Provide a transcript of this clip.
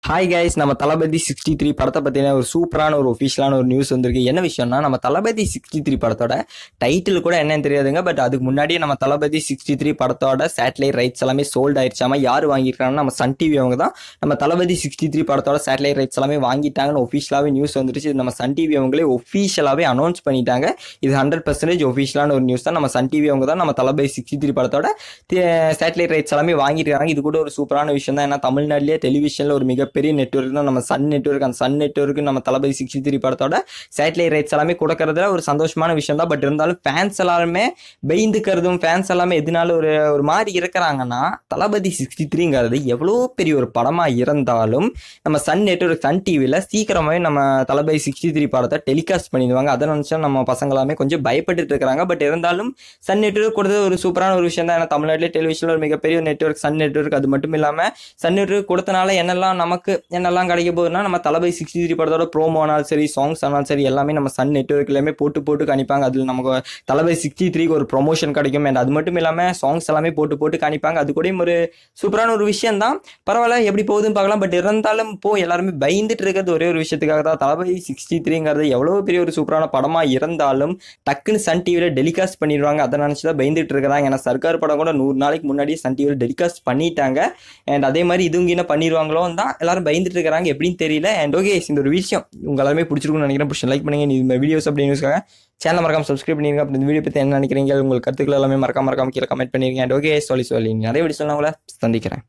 Hi guys, நம்ம தளபதி 63 படத்தை பற்றின ஒரு சூப்பரான ஒரு ஒஃபிஷியலான ஒரு நியூஸ் வந்திருக்கு. என்ன விஷயம்னா, நம்ம தளபதி 63 படத்தோட டைட்டில் கூட என்னன்னு தெரியாதுங்க. பட் அதுக்கு முன்னாடியே நம்ம தளபதி 63 படத்தோட சேட்டலைட் ரைட்ஸ் எல்லாமே சோல்ட் ஆயிடுச்சாமல். யார் வாங்கியிருக்காங்கன்னா நம்ம சன் டிவி அவங்க தான் நம்ம தளபதி 63 படத்தோட சேட்டலைட் ரைட்ஸ் எல்லாமே வாங்கிட்டாங்கன்னு ஒஃபிஷியலாகவே நியூஸ் வந்துருச்சு. இது நம்ம சன் டிவி அவங்களே ஒஃபிஷியலாகவே அனௌன்ஸ் பண்ணிட்டாங்க. இது 100% ஒஃபிஷியலான ஒரு நியூஸ் தான். நம்ம சன் டிவி அவங்க தான் நம்ம தளபதி 63 படத்தோட சேட்டலைட் ரைட்ஸ் எல்லாமே வாங்கியிருக்காங்க. இது கூட ஒரு சூப்பரான விஷயம் தான். ஏன்னா தமிழ்நாட்டிலேயே டெலிவிஷனில் ஒரு மிகப்பெரிய நெட்வொர்க் தான் நம்ம சன் நெட்வொர்க். அந்த சன் நெட்வொர்க்கு நம்ம தளபதி 63 படத்தோட சேட்டலைட் ரைட்ஸ் எல்லாமே கொடுக்கறதுல ஒரு சந்தோஷமான விஷயம் தான். பட் இருந்தாலும் ஃபேன்ஸ் எல்லாருமே பெய்ந்துக்கிறதும் ஃபேன்ஸ் எல்லாமே எதனால ஒரு மாதிரி இருக்கிறாங்கன்னா, தளபதி 63ங்கிறது எவ்வளோ பெரிய ஒரு படமாக இருந்தாலும் நம்ம சன் நெட்வொர்க் சன் டிவியில் சீக்கிரமாகவே நம்ம தளபதி 63 படத்தை டெலிகாஸ்ட் பண்ணிடுவாங்க. அதை நினச்சா நம்ம பசங்க எல்லாமே கொஞ்சம் பயப்பட்டு இருக்கிறாங்க. பட் இருந்தாலும் சன் நெட்வொர்க் கொடுத்தது ஒரு சூப்பரான ஒரு விஷயம் தான். ஏன்னா தமிழ்நாட்டிலே டெலிவிஷனில் ஒரு மிகப்பெரிய நெட்வொர்க் சன் நெட்வொர்க். அது மட்டும் இல்லாமல் சன் நெட்வொர்க் கொடுத்தனால என்னெல்லாம் கிடைக்க போகுதுன்னா, நம்ம தளபதி 63 படத்தோட ப்ரோமோ ஆனாலும் சரி, சாங்ஸ் ஆனாலும் சரி, எல்லாமே நம்ம சன் நெட்வொர்க்லையுமே போட்டு காணிப்பாங்க. அதில் நமக்கு தளபதி 63க்கு ஒரு ப்ரொமோஷன் கிடைக்கும். அண்ட் அது மட்டும் இல்லாமல் சாங்ஸ் எல்லாமே போட்டு காணிப்பாங்க. அது கூட ஒரு சூப்பரான ஒரு விஷயம் தான். பரவாயில்ல, எப்படி போகுதுன்னு பார்க்கலாம். பட் இருந்தாலும் எல்லாருமே பயந்துட்டு இருக்கிறது ஒரே ஒரு விஷயத்துக்காக தான். தளபதி 63ங்கிறது எவ்வளோ பெரிய ஒரு சூப்பரான படமாக இருந்தாலும் டக்குன்னு சன் டிவியில் டெலிகாஸ்ட் பண்ணிடுவாங்க. அதை நினச்சி தான் பயந்துட்டு இருக்கிறாங்க. ஏன்னா சர்க்கார் படம் கூட 100 நாளைக்கு முன்னாடியே சன் டிவியில் டெலிகாஸ்ட் பண்ணிட்டாங்க. அண்ட் அதே மாதிரி இதுவும் என்ன பண்ணிடுவாங்களோ தான் எல்லாரும் பயந்துட்டு இருக்கிறாங்க. எப்படின்னு தெரியல. அண்ட் ஓகே, இந்த ஒரு விஷயம் உங்க எல்லாருமே பிடிச்சிருக்கும்னு நினைக்கிறேன். பிடிச்சி லைக் பண்ணுங்க. இந்த வீடியோஸ் அப்படி நியூஸ்க்காக சேனல் மறக்காம சப்ஸ்கிரைப் பண்ணிருங்க. அப்படி இந்த வீடியோ பற்றி என்ன நினைக்கிறீங்க, உங்கள் கருத்துக்கள் எல்லாமே மறக்காம கீழே கமெண்ட் பண்ணிருங்க. அண்ட் ஓகே, சொல்லி நிறைய வீடியோ நான் உங்களை சந்திக்கிறேன்.